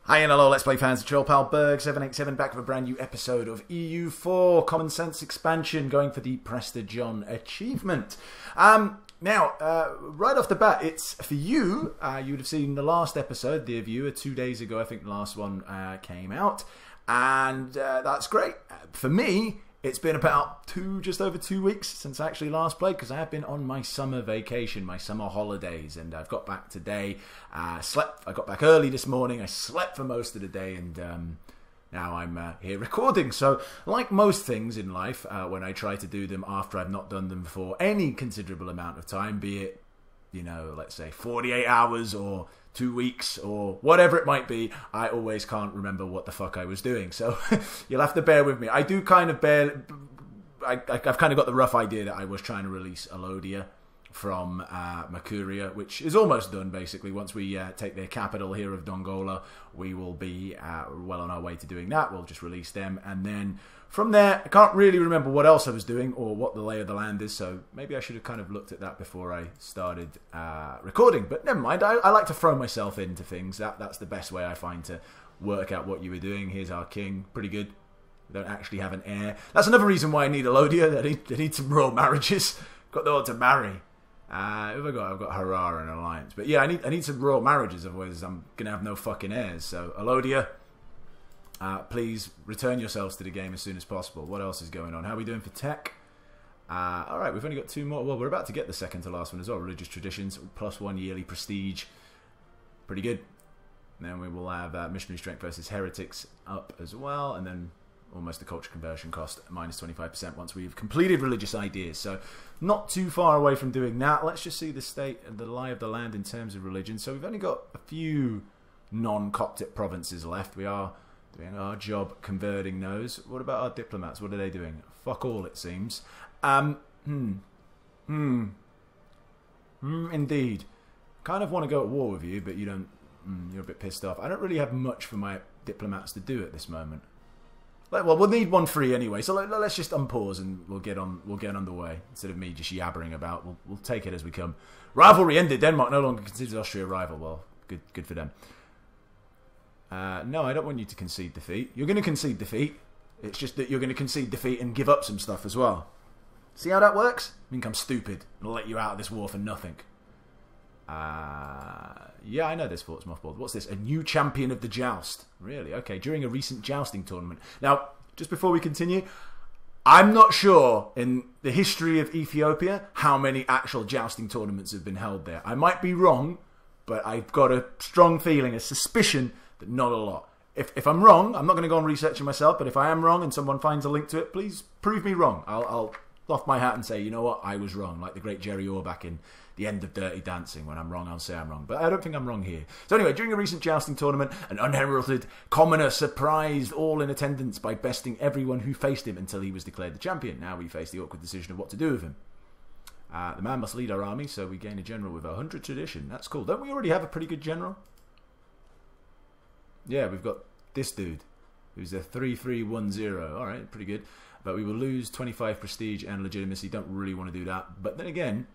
Hi and hello, Let's Play fans. It's your pal Berg787 back with a brand new episode of EU4 Common Sense Expansion, going for the Prester John achievement. Now, right off the bat, it's for you. You would have seen the last episode, dear viewer, 2 days ago. I think the last one came out, and that's great. For me, it's been about just over 2 weeks since I actually last played, because I have been on my summer vacation, my summer holidays, and I've got back today. I got back early this morning. I slept for most of the day, and now I'm here recording. So, like most things in life, when I try to do them after I've not done them for any considerable amount of time, be it, you know, let's say 48 hours or 2 weeks or whatever it might be, I always can't remember what the fuck I was doing. So you'll have to bear with me. I do kind of I've kind of got the rough idea that I was trying to release Alodia from Makuria, which is almost done, basically. Once we take their capital here of Dongola, we will be well on our way to doing that. We'll just release them, and then from there, I can't really remember what else I was doing or what the lay of the land is, so maybe I should have kind of looked at that before I started recording, but never mind. I like to throw myself into things. That's the best way I find to work out what you were doing. Here's our king. Pretty good. We don't actually have an heir. That's another reason why I need Alodia. I need some royal marriages. Got no one to marry. Who have I got? I've got Harara and Alliance. But yeah, I need some royal marriages, otherwise I'm going to have no fucking heirs. So, Alodia, please return yourselves to the game as soon as possible. What else is going on? How are we doing for tech? Alright, we've only got 2 more. Well, we're about to get the second to last one as well. Religious traditions, +1 yearly prestige. Pretty good. Then we will have missionary strength versus heretics up as well. And then almost the culture conversion cost, -25% once we've completed religious ideas. So not too far away from doing that. Let's just see the state and the lie of the land in terms of religion. So we've only got a few non-Coptic provinces left. We are doing our job converting those. What about our diplomats? What are they doing? Fuck all, it seems. Indeed. Kind of want to go at war with you, but you don't. You're a bit pissed off. I don't really have much for my diplomats to do at this moment. Well, we'll need one free anyway, so let's just unpause and we'll get underway instead of me just yabbering about. We'll take it as we come. Rivalry ended. Denmark no longer considers Austria a rival. Well, good for them. No, I don't want you to concede defeat. You're going to concede defeat. It's just that you're going to concede defeat and give up some stuff as well. See how that works? I think I'm stupid and I'll let you out of this war for nothing. Yeah, I know this fort's mothballed. What's this? A new champion of the joust. Really? Okay, during a recent jousting tournament. Now, just before we continue, I'm not sure in the history of Ethiopia how many actual jousting tournaments have been held there. I might be wrong, but I've got a strong feeling, a suspicion that not a lot. If I'm wrong, I'm not going to go on researching myself, but if I am wrong and someone finds a link to it, please prove me wrong. I'll off my hat and say, you know what, I was wrong, like the great Jerry Orr back in the end of Dirty Dancing. When I'm wrong, I'll say I'm wrong, but I don't think I'm wrong here. So anyway, during a recent jousting tournament, an unheralded commoner surprised all in attendance by besting everyone who faced him until he was declared the champion. Now we face the awkward decision of what to do with him. The man must lead our army, so we gain a general with 100 tradition. That's cool. Don't we already have a pretty good general? Yeah, we've got this dude, who's a 3310. Alright, pretty good. But we will lose 25 prestige and legitimacy. Don't really want to do that. But then again,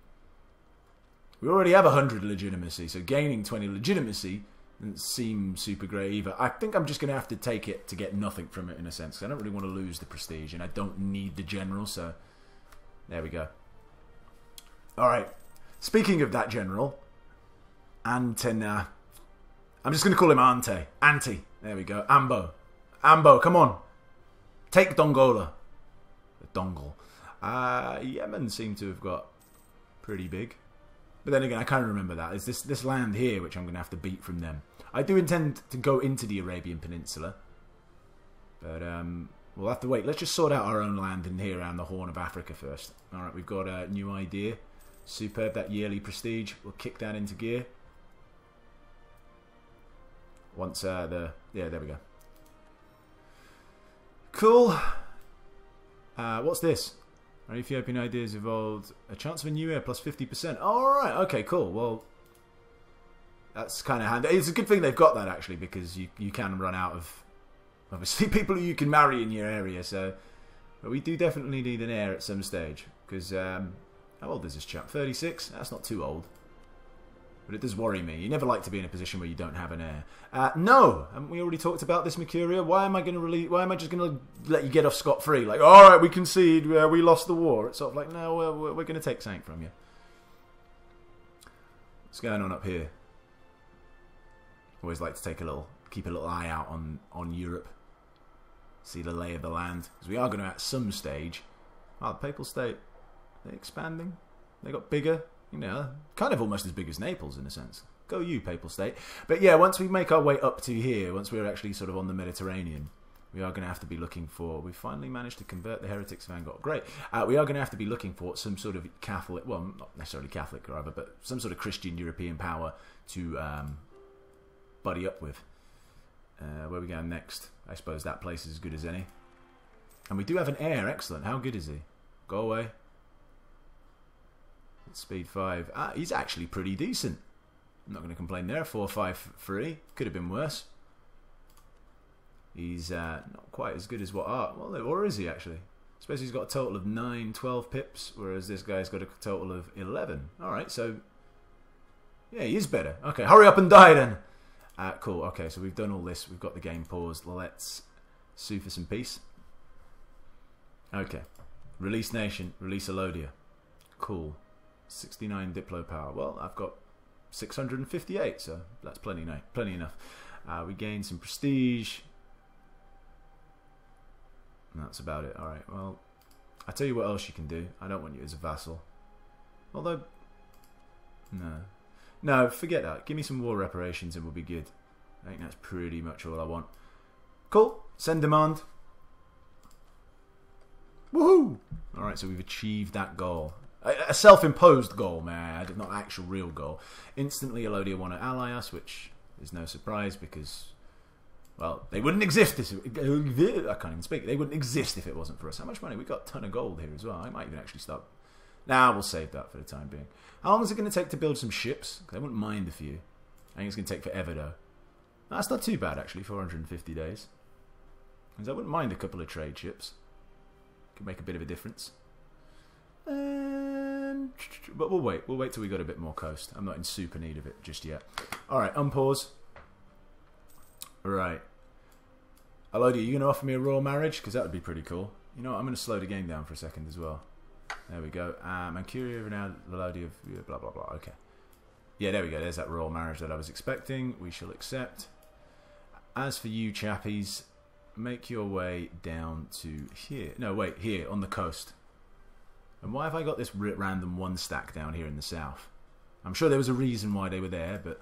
we already have 100 legitimacy, so gaining 20 legitimacy doesn't seem super great either. I think I'm just going to have to take it to get nothing from it in a sense, because I don't really want to lose the prestige, and I don't need the general, so there we go. Alright, speaking of that general, Antena. I'm just going to call him Ante. Ante. There we go. Ambo. Ambo, come on. Take Dongola. Dongle. Yemen seem to have got pretty big. But then again, I can't remember that. It's this land here which I'm going to have to beat from them. I do intend to go into the Arabian Peninsula. But we'll have to wait. Let's just sort out our own land in here around the Horn of Africa first. Alright, we've got a new idea. Superb, that yearly prestige. We'll kick that into gear. Once yeah, there we go. Cool. What's this? Our Ethiopian ideas evolved. A chance of a new heir plus 50%. Alright, okay, cool. Well, that's kind of handy. It's a good thing they've got that, actually, because you can run out of, obviously, people who you can marry in your area. So, but we do definitely need an heir at some stage. Because, how old is this chap? 36? That's not too old. But it does worry me. You never like to be in a position where you don't have an heir. No, haven't we already talked about this, Mercuria? Why am I going to release? Why am I just going to let you get off scot free? Like, all right, we concede. We lost the war. It's sort of like, no, we're going to take something from you. What's going on up here? Always like to keep a little eye out on Europe. See the lay of the land, because we are going to at some stage. Oh, the Papal State, they're expanding. They got bigger. You know, kind of almost as big as Naples in a sense. Go you, Papal State. But yeah, once we make our way up to here, once we're actually sort of on the Mediterranean, we are going to have to be looking for... We finally managed to convert the heretics of Angkor. Great. We are going to have to be looking for some sort of Catholic... Well, not necessarily Catholic, or other, but some sort of Christian European power to buddy up with. Where are we going next? I suppose that place is as good as any. And we do have an heir. Excellent. How good is he? Go away. Speed 5. He's actually pretty decent. I'm not going to complain there. 4-5-3. Could have been worse. He's not quite as good as what are. Well, or is he actually? I suppose he's got a total of 9, 12 pips, whereas this guy's got a total of 11. Alright, so... Yeah, he is better. Okay, hurry up and die then! Cool, okay, so we've done all this. We've got the game paused. Let's sue for some peace. Okay. Release nation. Release Alodia. Cool. 69 Diplo power. Well, I've got 658, so that's plenty enough. We gain some prestige. And that's about it. Alright, well, I'll tell you what else you can do. I don't want you as a vassal. Although, no, forget that. Give me some war reparations and we'll be good. I think that's pretty much all I want. Cool. Send demand. Woohoo! Alright, so we've achieved that goal. A self-imposed goal, may I add, not an actual real goal. Instantly, Alodia want to ally us, which is no surprise because, well, they wouldn't exist. I can't even speak. They wouldn't exist if it wasn't for us. How much money? We got a ton of gold here as well. I might even actually start. Nah, we'll save that for the time being. How long is it going to take to build some ships? Because I wouldn't mind a few. I think it's going to take forever though. That's not too bad actually. 450 days. Because I wouldn't mind a couple of trade ships. Could make a bit of a difference. But we'll wait. We'll wait till we got a bit more coast. I'm not in super need of it just yet. Alright, unpause. Right. Alodia, are you going to offer me a royal marriage? Because that would be pretty cool. You know what? I'm going to slow the game down for a second as well. There we go. Manchuria, now Alodia, blah, blah, blah. Okay. Yeah, there we go. There's that royal marriage that I was expecting. We shall accept. As for you chappies, make your way down to here. No, wait, here, on the coast. And why have I got this random one stack down here in the south? I'm sure there was a reason why they were there, but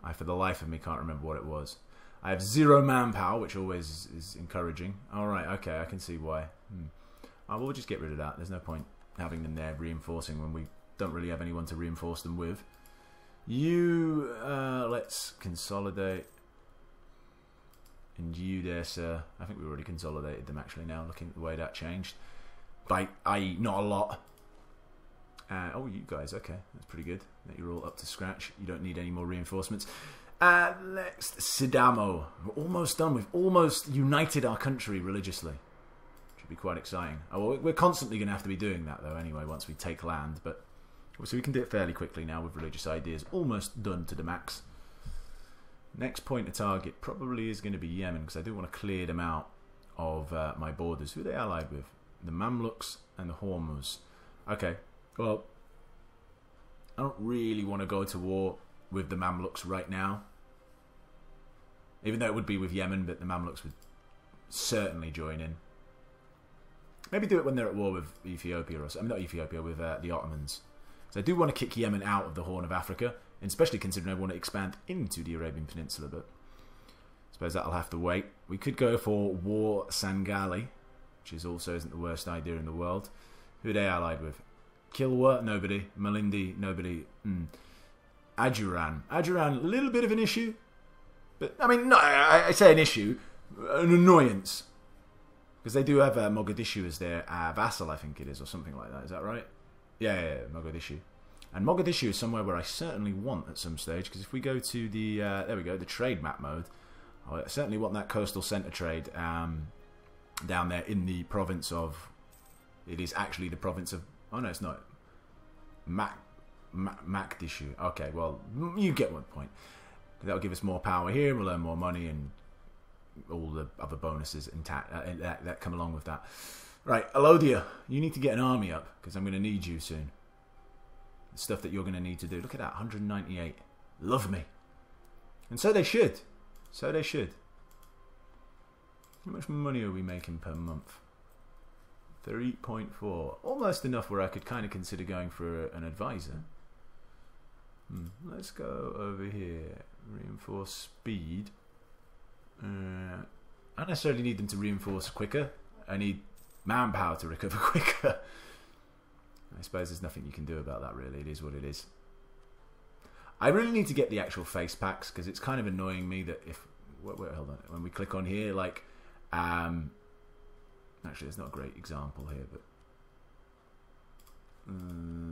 I, for the life of me, can't remember what it was. I have 0 manpower, which always is encouraging. Alright, okay, I can see why. Oh, we'll just get rid of that. There's no point having them there reinforcing when we don't really have anyone to reinforce them with. You, let's consolidate. And you there, sir. I think we already consolidated them actually now, looking at the way that changed. By, i.e., not a lot. Oh, you guys, okay. That's pretty good. That you're all up to scratch. You don't need any more reinforcements. Next, Sidamo. We're almost done. We've almost united our country religiously. Should be quite exciting. Oh, well, we're constantly going to have to be doing that, though, anyway, once we take land. But so we can do it fairly quickly now with religious ideas. Almost done to the max. Next point to target probably is going to be Yemen, because I do want to clear them out of my borders. Who are they allied with? The Mamluks and the Hormuz. Okay, well, I don't really want to go to war with the Mamluks right now. Even though it would be with Yemen, but the Mamluks would certainly join in. Maybe do it when they're at war with Ethiopia, or not Ethiopia, with the Ottomans. So I do want to kick Yemen out of the Horn of Africa, and especially considering I want to expand into the Arabian Peninsula, but I suppose that'll have to wait. We could go for War Sangali, which is also isn't the worst idea in the world. Who are they allied with? Kilwa, nobody. Malindi, nobody. Ajuran. Ajuran, a little bit of an issue. But, I mean, no, I say an issue. An annoyance. Because they do have Mogadishu as their vassal, I think it is, or something like that. Is that right? Yeah, Mogadishu. And Mogadishu is somewhere where I certainly want at some stage. Because if we go to the, there we go, the trade map mode. I certainly want that coastal centre trade down there in the province of... It is actually the province of... Oh, no, it's not. Makdishu. Okay, well, you get one point. That'll give us more power here, and we'll earn more money, and all the other bonuses that come along with that. Right, Alodia, you need to get an army up, because I'm going to need you soon. The stuff that you're going to need to do. Look at that, 198. Love me. And so they should. So they should. How much money are we making per month? 3.4. Almost enough where I could kind of consider going for an advisor. Let's go over here. Reinforce speed. I don't necessarily need them to reinforce quicker. I need manpower to recover quicker. I suppose there's nothing you can do about that, really. It is what it is. I really need to get the actual face packs, because it's kind of annoying me that if... Wait, hold on. When we click on here, like... actually, there's not a great example here, but...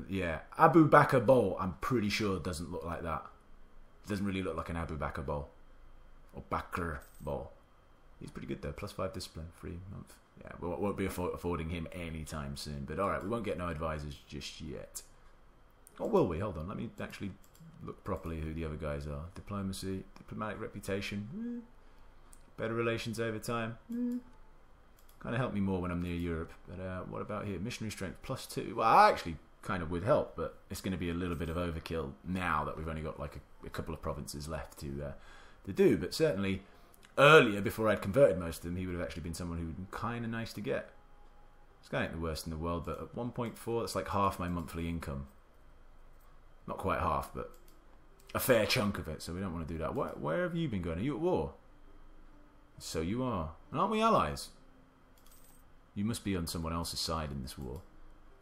yeah. Abu Bakr Bowl, I'm pretty sure doesn't look like that. It doesn't really look like an Abu Bakr Bowl. Or Bakr Bowl. He's pretty good, though. +5 discipline, free month. Yeah, we won't be affording him anytime soon. But alright, we won't get no advisors just yet. Or will we? Hold on, let me actually look properly who the other guys are. Diplomacy, diplomatic reputation. Better relations over time. Kind of help me more when I'm near Europe. But what about here? Missionary strength +2. Well, actually kind of would help, but it's going to be a little bit of overkill now that we've only got like a couple of provinces left to do. But certainly earlier, before I'd converted most of them, he would have actually been someone who would be kind of nice to get. This guy ain't the worst in the world, but at 1.4, that's like half my monthly income. Not quite half, but a fair chunk of it, so we don't want to do that. Where have you been going? Are you at war? So you are. And aren't we allies? You must be on someone else's side in this war.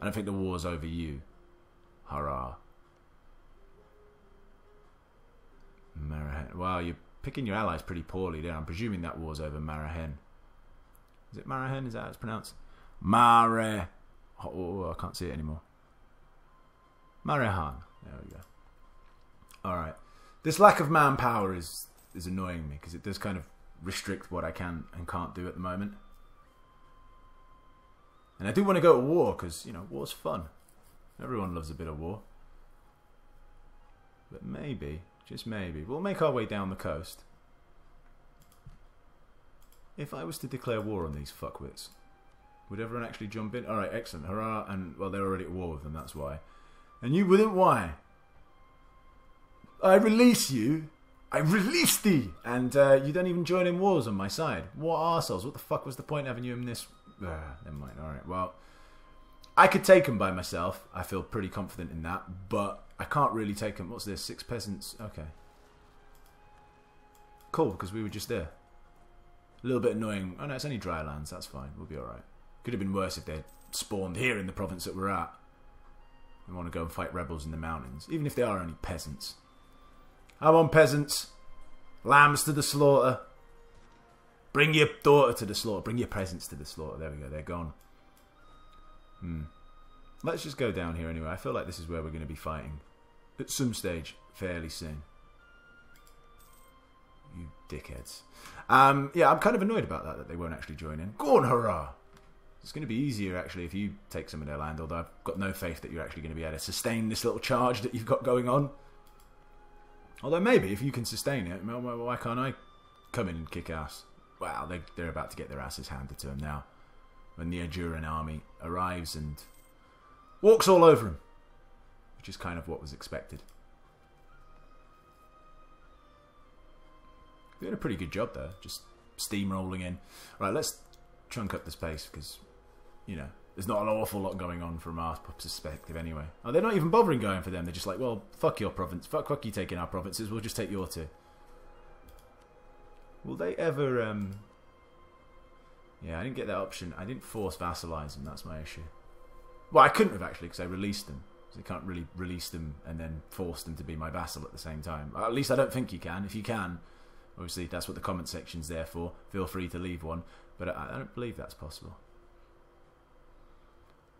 I don't think the war's over you. Hurrah. Marahen. Wow, you're picking your allies pretty poorly there. I'm presuming that war's over Marahen. Is it Marahen? Is that how it's pronounced? Mare. Oh, I can't see it anymore. Marehan. There we go. Alright. This lack of manpower is annoying me, because it does kind of restrict what I can and can't do at the moment. And I do want to go to war, because, you know, war's fun. Everyone loves a bit of war. But maybe, just maybe, we'll make our way down the coast. If I was to declare war on these fuckwits, would everyone actually jump in? Alright, excellent. Hurrah. And, well, they're already at war with them, that's why. And you wouldn't? Why? I release you. I release thee. And you don't even join in wars on my side. What arseholes? What the fuck was the point of having you in this... never mind. Alright, well, I could take them by myself. I feel pretty confident in that, but I can't really take them. What's this? 6 peasants. Okay. Cool, because we were just there. A little bit annoying. Oh no, it's only dry lands. That's fine. We'll be alright. Could have been worse if they'd spawned here in the province that we're at. We want to go and fight rebels in the mountains, even if they are only peasants. Come on, peasants. Lambs to the slaughter. Bring your daughter to the slaughter. Bring your presents to the slaughter. There we go. They're gone. Let's just go down here anyway. I feel like this is where we're going to be fighting. At some stage. Fairly soon. You dickheads. Yeah, I'm kind of annoyed about that they won't actually join in. Go on, hurrah! It's going to be easier, actually, if you take some of their land. Although I've got no faith that you're actually going to be able to sustain this little charge that you've got going on. Although maybe, if you can sustain it, why can't I come in and kick ass? Wow, they're about to get their asses handed to them now. When the Ajuran army arrives and walks all over them. Which is kind of what was expected. Doing a pretty good job there. Just steamrolling in. Right, let's chunk up this pace because, you know, there's not an awful lot going on from our perspective anyway. Oh, they're not even bothering going for them. They're just like, well, fuck your province. Fuck you taking our provinces. We'll just take your two. Will they ever... Yeah, I didn't get that option. I didn't force vassalize them. That's my issue. Well, I couldn't have actually because I released them. So you can't really release them and then force them to be my vassal at the same time. At least I don't think you can. If you can, obviously that's what the comment section's there for. Feel free to leave one. But I don't believe that's possible.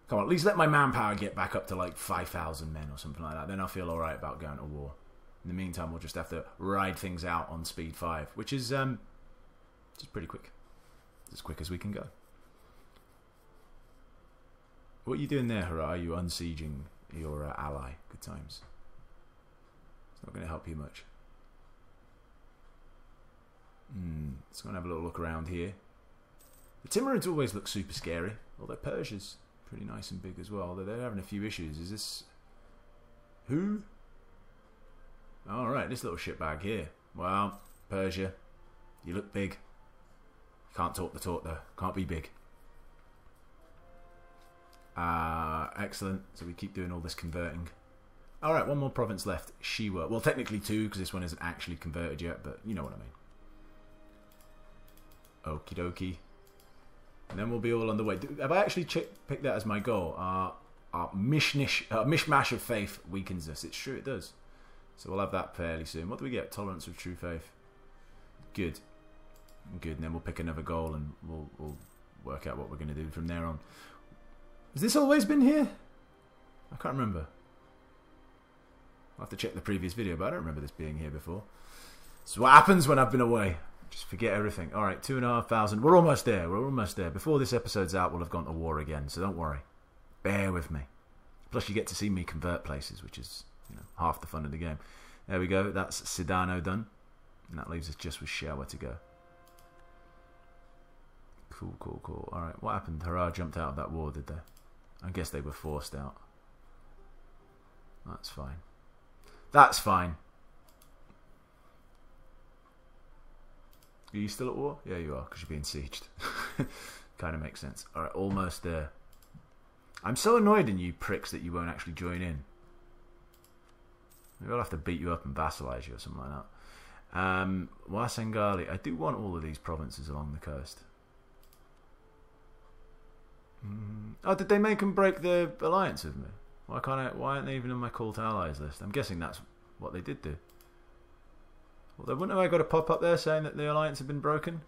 Come on, at least let my manpower get back up to like 5,000 men or something like that. Then I'll feel alright about going to war. In the meantime, we'll just have to ride things out on speed 5, which is just pretty quick. As quick as we can go. What are you doing there, Hurrah? Are you unsieging your ally. Good times. It's not going to help you much. Let's go and have a little look around here. The Timurids always look super scary, although Persia's pretty nice and big as well, although they're having a few issues. Is this... Who? Alright, this little shitbag here. Well, Persia, you look big. Can't talk the talk though. Can't be big. Excellent. So we keep doing all this converting. Alright, one more province left. Shiwa. Well, technically two, because this one isn't actually converted yet, but you know what I mean. Okie dokie. And then we'll be all on the way. Have I actually picked that as my goal? Our mishmash of faith weakens us. It's true, it does. So we'll have that fairly soon. What do we get? Tolerance of true faith. Good. Good. And then we'll pick another goal and we'll work out what we're going to do from there on. Has this always been here? I can't remember. I'll have to check the previous video, but I don't remember this being here before. So what happens when I've been away? Just forget everything. Alright, 2,500. We're almost there. We're almost there. Before this episode's out, we'll have gone to war again, so don't worry. Bear with me. Plus you get to see me convert places, which is, you know, half the fun of the game. There we go. That's Sidano done. And that leaves us just with Shawa to go. Cool, cool, cool. Alright, what happened? Hurrah jumped out of that war, did they? I guess they were forced out. That's fine. That's fine. Are you still at war? Yeah, you are, because you're being sieged. Kind of makes sense. Alright, almost there. I'm so annoyed in you pricks that you won't actually join in. Maybe I'll have to beat you up and vassalize you or something like that. Wasangali. I do want all of these provinces along the coast. Oh, did they make them break the alliance with me? Why aren't they even on my call to allies list? I'm guessing that's what they did do. Although, wouldn't I got a pop up there saying that the alliance had been broken?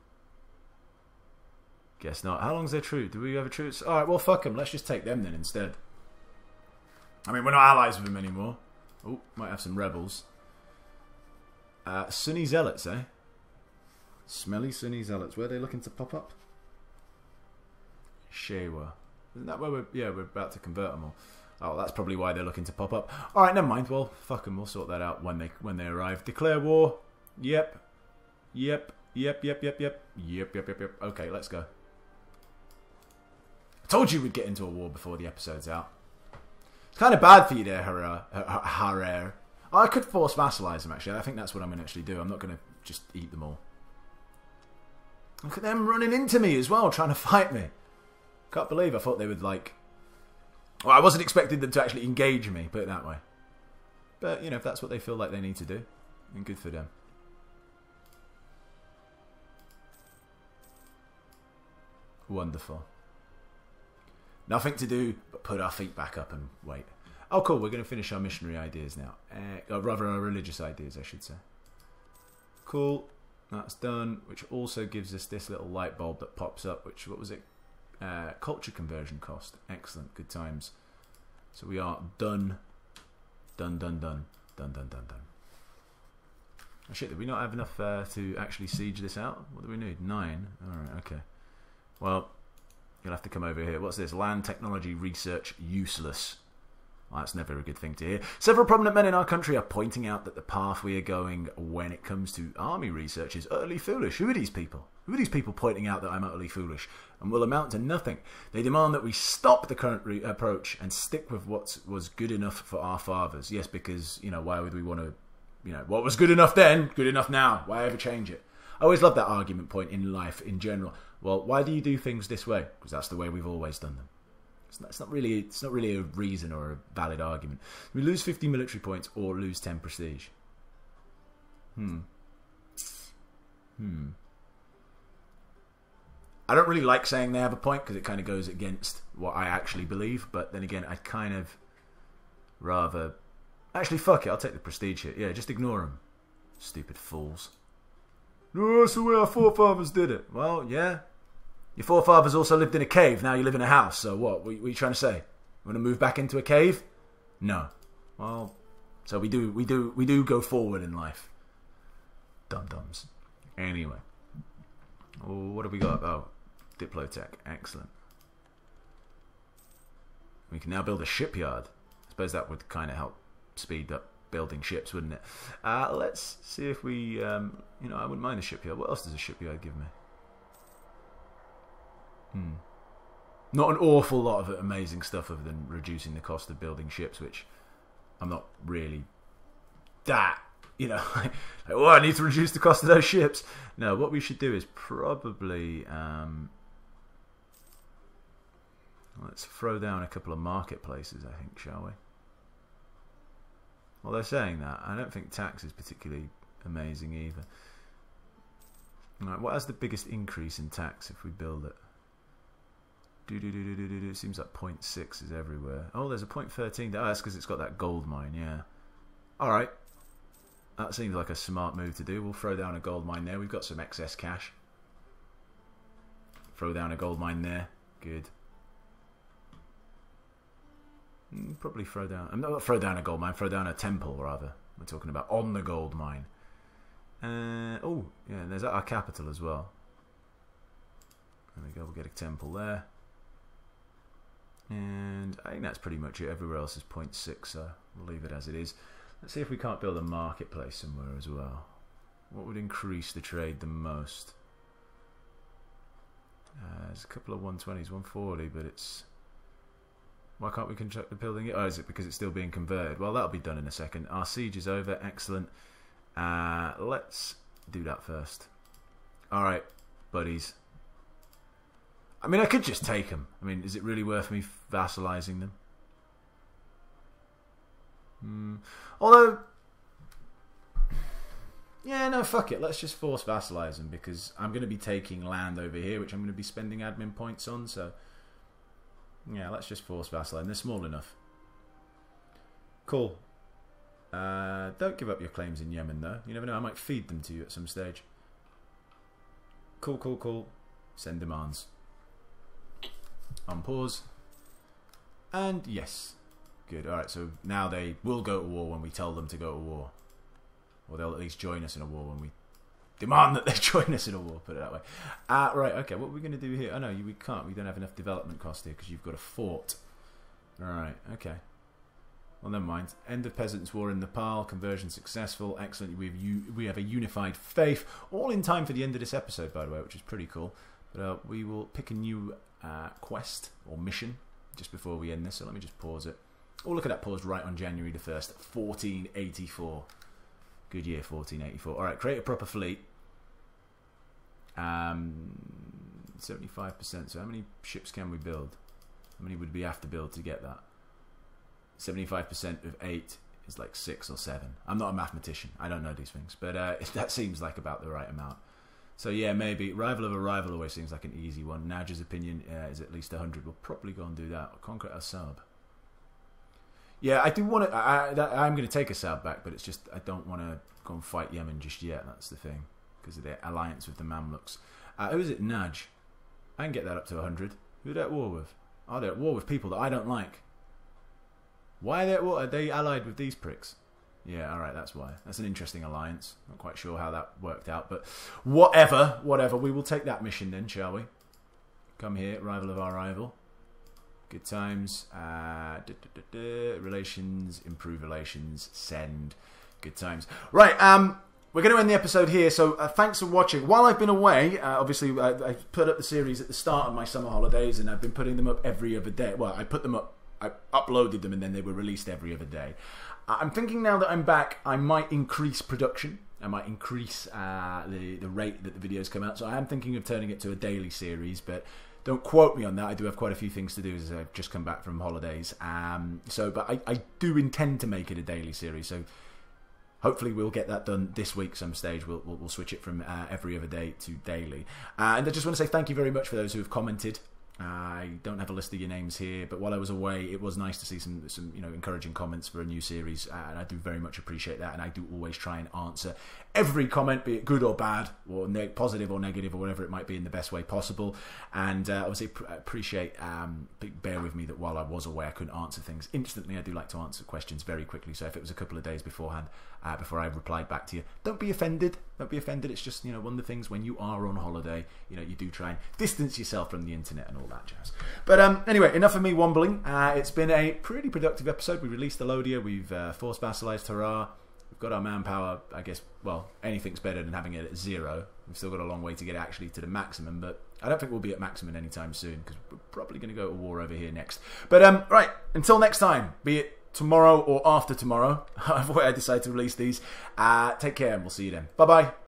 Guess not. How long's their truce? Do we have a truce? Alright, well, fuck them. Let's just take them then instead. I mean, we're not allies with them anymore. Oh, might have some rebels. Sunni zealots, eh? Smelly Sunni zealots. Where are they looking to pop up? Shewa. Isn't that where we're about to convert them all? Oh, that's probably why they're looking to pop up. Alright, never mind. Well, fuck them. We'll sort that out when they arrive. Declare war. Yep. Yep. Yep, yep, yep, yep. Yep, yep, yep, yep. Okay, let's go. I told you we'd get into a war before the episode's out. It's kind of bad for you there, Harer. I could force vassalize them, actually. I think that's what I'm going to actually do. I'm not going to just eat them all. Look at them running into me as well, trying to fight me. Can't believe I thought they would, like... Well, I wasn't expecting them to actually engage me, put it that way. But, you know, if that's what they feel like they need to do, then good for them. Wonderful. Nothing to do but put our feet back up and wait. Oh, cool. We're going to finish our missionary ideas now. Or rather, our religious ideas, I should say. Cool. That's done. Which also gives us this little light bulb that pops up. Which, what was it? Culture conversion cost. Excellent. Good times. So we are done. Done, done, done. Done, done, done, done. Oh shit, did we not have enough to actually siege this out? What do we need? 9. Alright, okay. Well, you'll have to come over here. What's this? Land technology research useless. Well, that's never a good thing to hear. Several prominent men in our country are pointing out that the path we are going when it comes to army research is utterly foolish. Who are these people? Who are these people pointing out that I'm utterly foolish and will amount to nothing? They demand that we stop the current approach and stick with what was good enough for our fathers. Yes, because, you know, why would we want to, you know, what was good enough then, good enough now? Why ever change it? I always love that argument point in life in general. Well, why do you do things this way? Because that's the way we've always done them. It's not really a reason or a valid argument. We lose 50 military points or lose 10 prestige. I don't really like saying they have a point because it kind of goes against what I actually believe. But then again, I'd kind of rather... Actually, fuck it. I'll take the prestige hit. Yeah, just ignore them. Stupid fools. No, that's the way our forefathers did it. Well, yeah. Your forefathers also lived in a cave. Now you live in a house. So what? What are you trying to say? Want to move back into a cave? No. Well, so we do go forward in life. Dum-dums. Anyway. Oh, what have we got? Oh, Diplotech. Excellent. We can now build a shipyard. I suppose that would kind of help speed up building ships, wouldn't it? Let's see if we, you know, I wouldn't mind a shipyard. What else does a shipyard give me? Not an awful lot of amazing stuff other than reducing the cost of building ships, which I'm not really that, you know, like, oh, I need to reduce the cost of those ships. No, what we should do is probably, let's throw down a couple of marketplaces, I think, shall we? Well, they're saying that. I don't think tax is particularly amazing either. Right, what has the biggest increase in tax if we build it? It seems like 0.6 is everywhere. Oh, there's a 0.13. Oh, that's because it's got that gold mine, yeah. Alright. That seems like a smart move to do. We'll throw down a gold mine there. We've got some excess cash. Throw down a gold mine there. Good. Probably throw down... not throw down a gold mine. Throw down a temple, rather. We're talking about on the gold mine. Oh, yeah, there's our capital as well. There we go. We'll get a temple there. And I think that's pretty much it. Everywhere else is 0.6, so we'll leave it as it is. Let's see if we can't build a marketplace somewhere as well. What would increase the trade the most? There's a couple of 120s, 140, but it's... Why can't we construct the building? Oh, is it because it's still being converted? Well, that'll be done in a second. Our siege is over. Excellent. Let's do that first. Alright, buddies. I mean, I could just take them. I mean, is it really worth me vassalizing them? Although, yeah, no, fuck it. Let's just force vassalize them because I'm going to be taking land over here, which I'm going to be spending admin points on. So, yeah, let's just force vassalize. They're small enough. Cool. Don't give up your claims in Yemen, though. You never know. I might feed them to you at some stage. Cool, cool, cool. Send demands. On pause. And yes. Good. Alright, so now they will go to war when we tell them to go to war. Or they'll at least join us in a war when we demand that they join us in a war, put it that way. Right, okay, what are we going to do here? Oh no, we can't. We don't have enough development cost here because you've got a fort. Alright, okay. Well, never mind. End of Peasants' War in Nepal. Conversion successful. Excellent. We have a unified faith. All in time for the end of this episode, by the way, which is pretty cool. But we will pick a new quest or mission just before we end this. So let me just pause it. Oh, look at that, paused right on January the 1st, 1484. Good year, 1484. All right, create a proper fleet. 75%. So how many ships can we build? How many would we have to build to get that? 75% of 8 is like 6 or 7. I'm not a mathematician. I don't know these things. But that seems like about the right amount. So yeah, maybe. Rival of a rival always seems like an easy one. Naj's opinion is at least 100. We'll probably go and do that. Conquer a sub. Yeah, I do want to... I'm going to take a sub back, but it's just I don't want to go and fight Yemen just yet. That's the thing. Because of their alliance with the Mamluks. Who is it? Naj. I can get that up to 100. Who are they at war with? Oh, they're at war with people that I don't like. Why are they at war? Are they allied with these pricks? Yeah, alright, that's why. That's an interesting alliance. Not quite sure how that worked out, but whatever. We will take that mission then, shall we? Come here, rival of our rival. Good times. Relations, improve relations, send. Good times. Right, we're going to end the episode here, so thanks for watching. While I've been away, obviously I put up the series at the start of my summer holidays, and I've been putting them up every other day. Well, I put them up, I uploaded them, and then they were released every other day. I'm thinking now that I'm back, I might increase production. I might increase the rate that the videos come out. So I am thinking of turning it to a daily series, but don't quote me on that. I do have quite a few things to do as I've just come back from holidays. But I do intend to make it a daily series. So hopefully we'll get that done this week some stage. We'll switch it from every other day to daily. And I just want to say thank you very much for those who have commented. I don't have a list of your names here, but while I was away, it was nice to see some encouraging comments for a new series, and I do very much appreciate that. And I do always try and answer every comment, be it good or bad, or positive or negative, or whatever it might be, in the best way possible. And obviously, appreciate. Bear with me that while I was away, I couldn't answer things instantly. I do like to answer questions very quickly. So if it was a couple of days beforehand, before I replied back to you, don't be offended. Don't be offended. It's just one of the things when you are on holiday, you do try and distance yourself from the internet and all that jazz. But anyway, enough of me wombling. It's been a pretty productive episode. We released the Lodia. We've forced vassalized Hurrah. We've got our manpower. I guess, well, anything's better than having it at 0. We've still got a long way to get actually to the maximum, but I don't think we'll be at maximum anytime soon because we're probably going to go to war over here next. But right, until next time, be it tomorrow or after tomorrow, however way I decide to release these, take care and we'll see you then. Bye-bye.